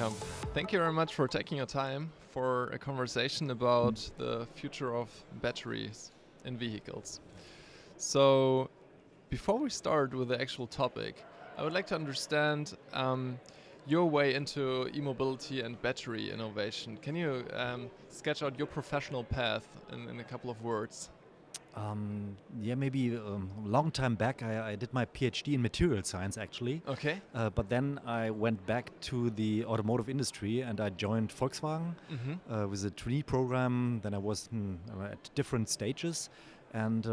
Lienkamp. Thank you very much for taking your time for a conversation about the future of batteries in vehicles. So, before we start with the actual topic, I would like to understand your way into e-mobility and battery innovation. Can you sketch out your professional path in a couple of words? Maybe a long time back I did my PhD in material science actually. Okay. But then I went back to the automotive industry and I joined Volkswagen with a trainee program. Then I was at different stages. And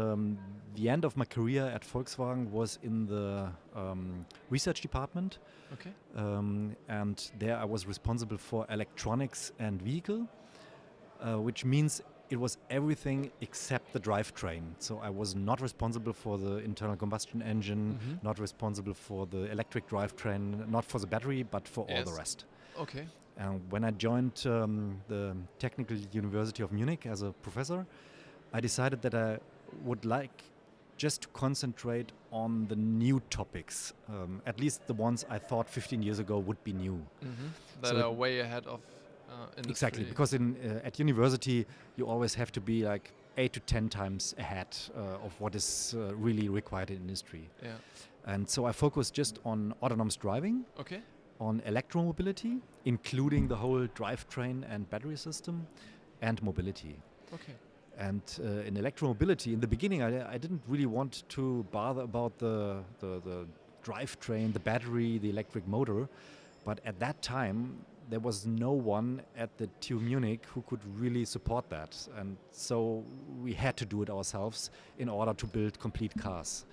the end of my career at Volkswagen was in the research department. Okay. And there I was responsible for electronics and vehicle, which means it was everything except the drivetrain. So I was not responsible for the internal combustion engine, not responsible for the electric drivetrain, not for the battery, but for all the rest. Okay. When I joined the Technical University of Munich as a professor, I decided that I would like just to concentrate on the new topics, at least the ones I thought 15 years ago would be new. That are way ahead of industry. Exactly, because at university you always have to be like 8 to 10 times ahead of what is really required in industry. Yeah. And so I focused just on autonomous driving, on electromobility, including the whole drivetrain and battery system, and mobility. Okay. And in electromobility, in the beginning, I didn't really want to bother about the drivetrain, the battery, the electric motor. But at that time, there was no one at the TU Munich who could really support that. And so we had to do it ourselves in order to build complete cars.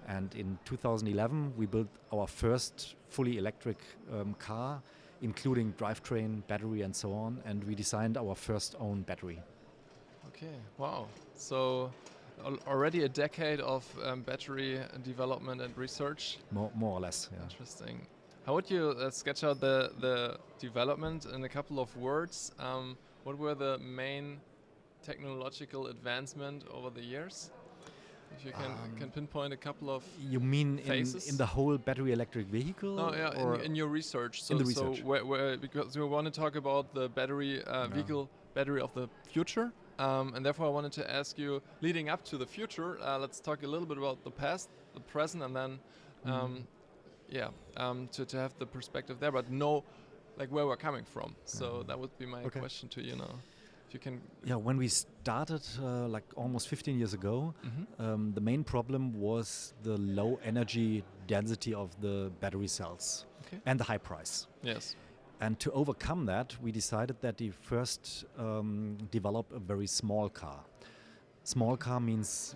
And in 2011, we built our first fully electric car, including drivetrain, battery, and so on. And we designed our first own battery. Okay, wow. So already a decade of battery development and research? More or less, yeah. Interesting. How would you sketch out the development in a couple of words? What were the main technological advancement over the years? If you can pinpoint a couple of You mean in the whole battery electric vehicle? No, yeah, in your research. So, in the research. So because we want to talk about the battery vehicle, battery of the future. And therefore I wanted to ask you, leading up to the future, let's talk a little bit about the past, the present, and then to have the perspective there, but know like where we're coming from. So that would be my question to you now. If you can. Yeah, when we started like almost 15 years ago, the main problem was the low energy density of the battery cells and the high price. Yes. And to overcome that, we decided that we first develop a very small car. Small car means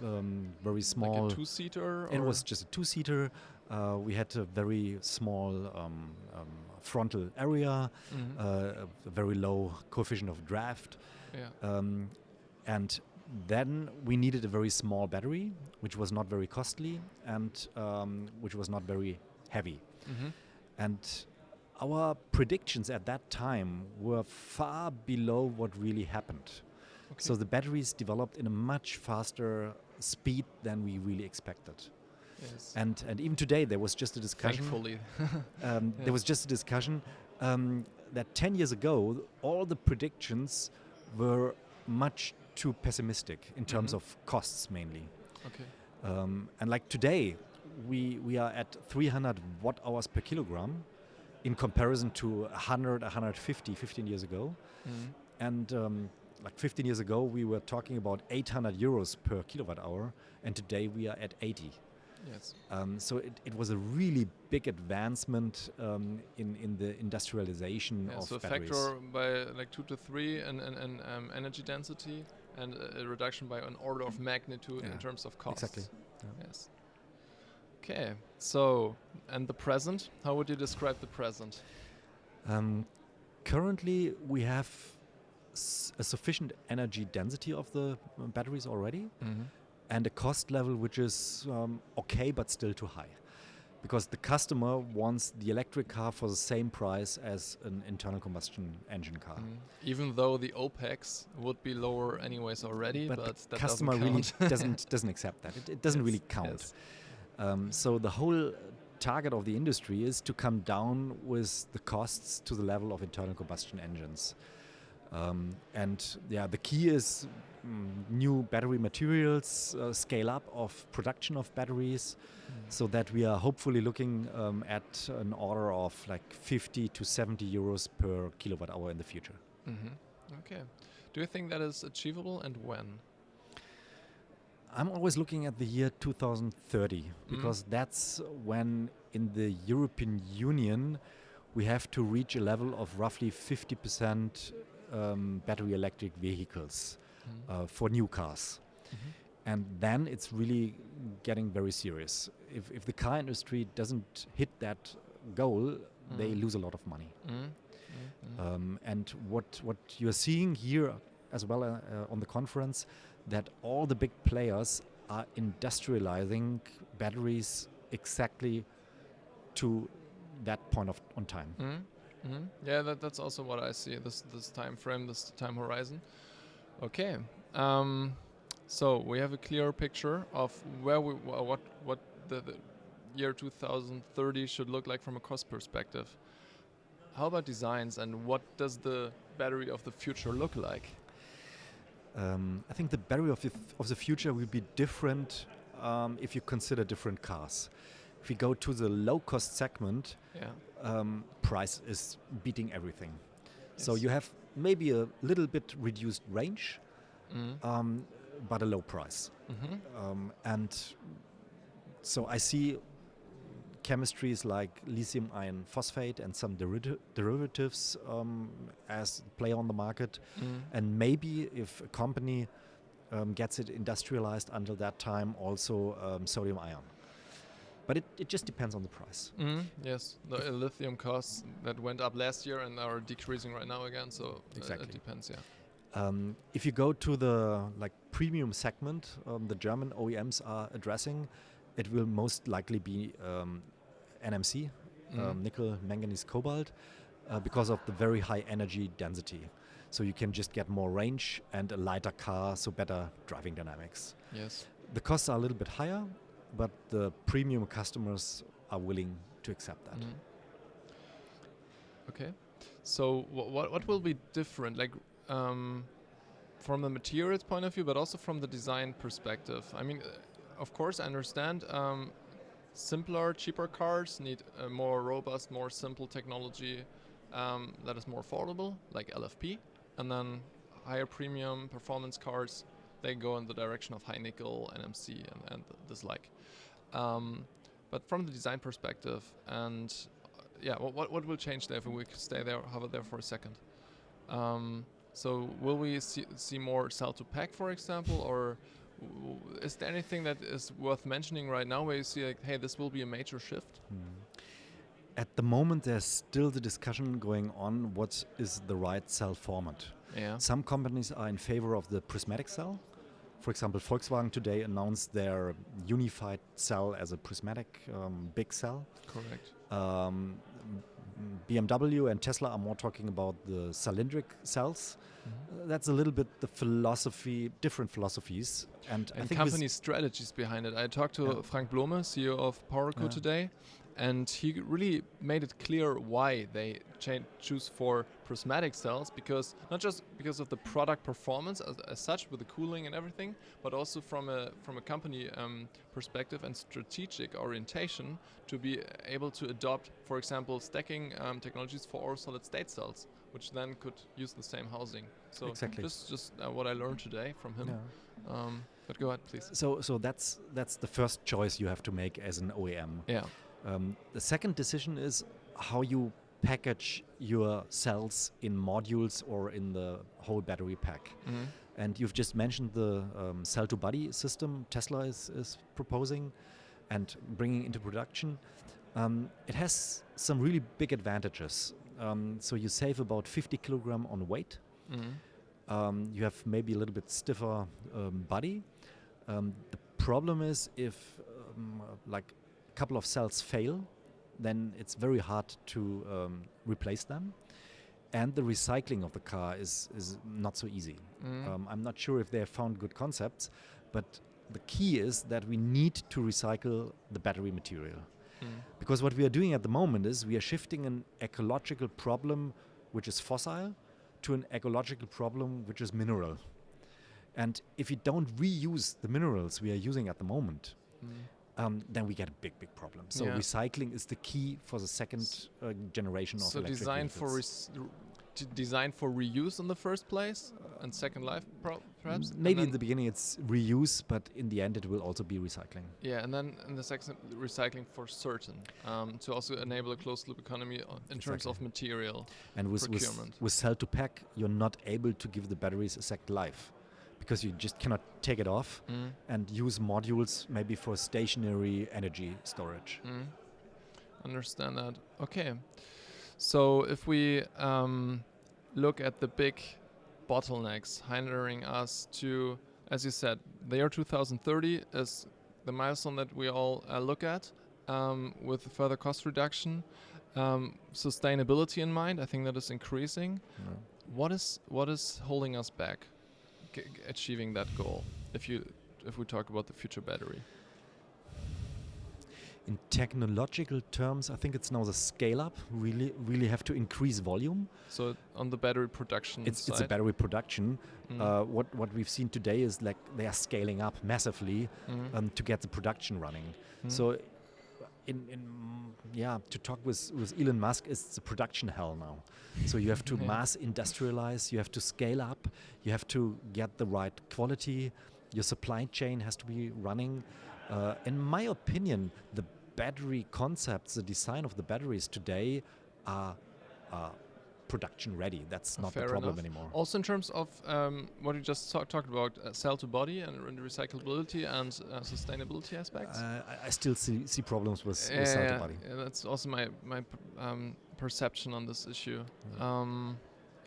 very small. Like a two-seater? It was just a two-seater. We had a very small frontal area, a very low coefficient of draft. Yeah. And then we needed a very small battery, which was not very costly and which was not very heavy. And our predictions at that time were far below what really happened. Okay. So the batteries developed in a much faster speed than we really expected. Yes. And even today there was just a discussion. Thankfully. There was just a discussion that 10 years ago all the predictions were much too pessimistic in terms of costs mainly. Okay. And like today we are at 300 watt hours per kilogram in comparison to 100, 150 15 years ago. And like 15 years ago, we were talking about 800 euros per kilowatt hour, and today we are at 80. Yes. So it was a really big advancement in the industrialization of so batteries. So a factor by like 2 to 3 in energy density, and a reduction by an order of magnitude in terms of costs. Exactly. Yeah. Yes. Okay, so, and the present, how would you describe the present? Currently, we have a sufficient energy density of the batteries already, and a cost level which is okay, but still too high. Because the customer wants the electric car for the same price as an internal combustion engine car. Even though the OPEX would be lower anyways already, but the that customer doesn't really doesn't accept that. It doesn't really count. Yes. So the whole target of the industry is to come down with the costs to the level of internal combustion engines. The key is new battery materials, scale up of production of batteries, so that we are hopefully looking at an order of like 50 to 70 euros per kilowatt hour in the future. Okay. Do you think that is achievable, and when? I'm always looking at the year 2030 because that's when in the European Union we have to reach a level of roughly 50% battery electric vehicles for new cars. And then it's really getting very serious. If the car industry doesn't hit that goal, they lose a lot of money. And what you're seeing here as well on the conference, that all the big players are industrializing batteries exactly to that point on time. Yeah, that's also what I see. This time frame, this time horizon. Okay. So we have a clear picture of where what the year 2030 should look like from a cost perspective. How about designs, and what does the battery of the future look like? I think the battery of the future will be different if you consider different cars. If you go to the low-cost segment, price is beating everything. Yes. So you have maybe a little bit reduced range, but a low price. And so I see chemistries like lithium iron phosphate and some derivatives as play on the market. And maybe if a company gets it industrialized until that time, also sodium ion. But it just depends on the price. Yes, the lithium costs that went up last year and are decreasing right now again, so exactly. It depends, if you go to the premium segment, the German OEMs are addressing, it will most likely be NMC, nickel, manganese, cobalt, because of the very high energy density. So you can just get more range and a lighter car, so better driving dynamics. Yes. The costs are a little bit higher, but the premium customers are willing to accept that. Okay. So what will be different, from the materials point of view, but also from the design perspective? I mean, of course, I understand simpler, cheaper cars need a more robust, more simple technology that is more affordable, like LFP, and then higher premium performance cars, they go in the direction of high nickel, NMC, and this like. But from the design perspective, and what will change there if we stay there, hover there for a second? So will we see more cell to pack, for example, or is there anything that is worth mentioning right now where you see hey, this will be a major shift? At the moment, there's still the discussion going on what is the right cell format. Some companies are in favor of the prismatic cell. For example, Volkswagen today announced their unified cell as a prismatic big cell. Correct. BMW and Tesla are more talking about the cylindric cells. That's a little bit the philosophy, different philosophies. And I think company strategies behind it. I talked to Frank Blome, CEO of PowerCo today, and he really made it clear why they choose for prismatic cells, because not just because of the product performance as such with the cooling and everything, but also from a company perspective and strategic orientation to be able to adopt, for example, stacking technologies for all solid state cells, which then could use the same housing. So exactly. just what I learned today from him. But go ahead, please. So that's the first choice you have to make as an OEM. The second decision is how you package your cells in modules or in the whole battery pack. And you've just mentioned the cell-to-body system Tesla is proposing and bringing into production. It has some really big advantages. So you save about 50 kilogram on weight. You have maybe a little bit stiffer body. The problem is if a couple of cells fail, then it's very hard to replace them. And the recycling of the car is not so easy. I'm not sure if they have found good concepts, but the key is that we need to recycle the battery material. Because what we are doing at the moment is we are shifting an ecological problem which is fossil to an ecological problem which is mineral. And if you don't reuse the minerals we are using at the moment, then we get a big problem. So recycling is the key for the second generation of electric vehicles. Designed for reuse in the first place and second life, perhaps? Maybe in the beginning it's reuse, but in the end it will also be recycling. Yeah, and then in the second, recycling for certain, to also enable a closed-loop economy in terms of material and procurement. With cell to pack, you're not able to give the batteries a second life, because you just cannot take it off and use modules maybe for stationary energy storage. Understand that. Okay. So if we look at the big bottlenecks hindering us to, as you said, the year 2030 is the milestone that we all look at with further cost reduction, sustainability in mind. I think that is increasing. What is holding us back achieving that goal? If we talk about the future battery. In technological terms, I think it's now the scale up. Really have to increase volume. So on the battery production side? It's a battery production. What we've seen today is like they are scaling up massively to get the production running. So to talk with Elon Musk, it's the production hell now. So you have to mass industrialize, you have to scale up, you have to get the right quality, your supply chain has to be running. In my opinion, the battery concepts, the design of the batteries today are production ready. That's not the problem anymore. Also in terms of what you just talked about, cell to body and recyclability and sustainability aspects? I still see problems with cell to body. Yeah, that's also my perception on this issue.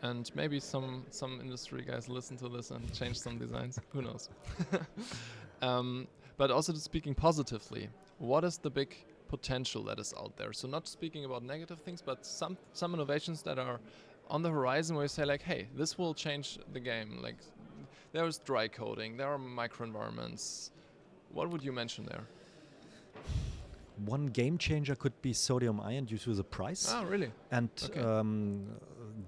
And maybe some industry guys listen to this and change some designs. Who knows? But also speaking positively, what is the big potential that is out there? So not speaking about negative things, but some innovations that are on the horizon where you say like, hey, this will change the game. Like there is dry coating, there are microenvironments. What would you mention there? One game changer could be sodium ion due to the price. Oh, really? And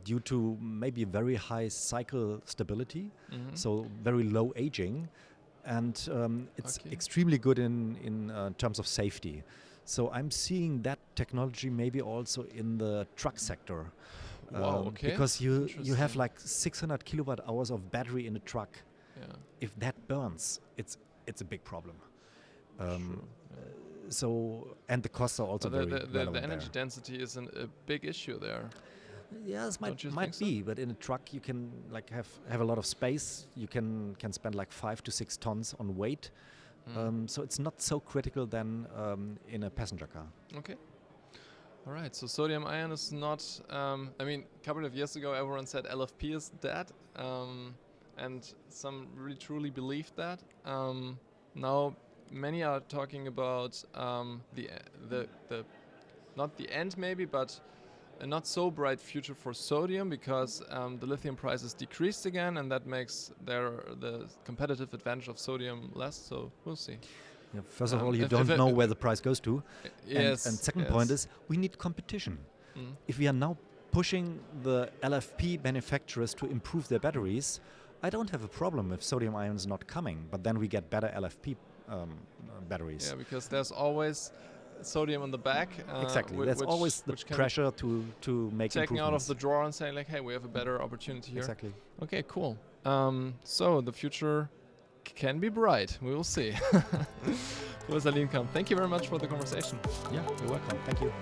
due to maybe very high cycle stability, so very low aging. And it's extremely good in terms of safety. So I'm seeing that technology maybe also in the truck sector. Wow, okay. Because you have like 600 kilowatt hours of battery in a truck. Yeah. If that burns, it's a big problem. So, and the costs are also very relevant the energy density is a big issue there. Yes, might be, but in a truck you can like have a lot of space. You can spend like 5 to 6 tons on weight. So it's not so critical than in a passenger car. Okay. All right. So sodium ion is not. I mean, a couple of years ago, everyone said LFP is dead, and some really truly believed that. Now, many are talking about the not the end maybe, but a not so bright future for sodium because the lithium prices decreased again, and that makes the competitive advantage of sodium less. So we'll see. Yeah, first of all, you don't know where the price goes to. Yes. And second point is we need competition. If we are now pushing the LFP manufacturers to improve their batteries, I don't have a problem if sodium ion is not coming, but then we get better LFP batteries. Yeah, because there's always sodium on the back. Exactly. There's always the pressure to make taking out of the drawer and saying like, hey, we have a better opportunity here. Exactly. Okay, cool. So the future can be bright. We will see. Professor Lienkamp, thank you very much for the conversation. Yeah, you're welcome. Thank you.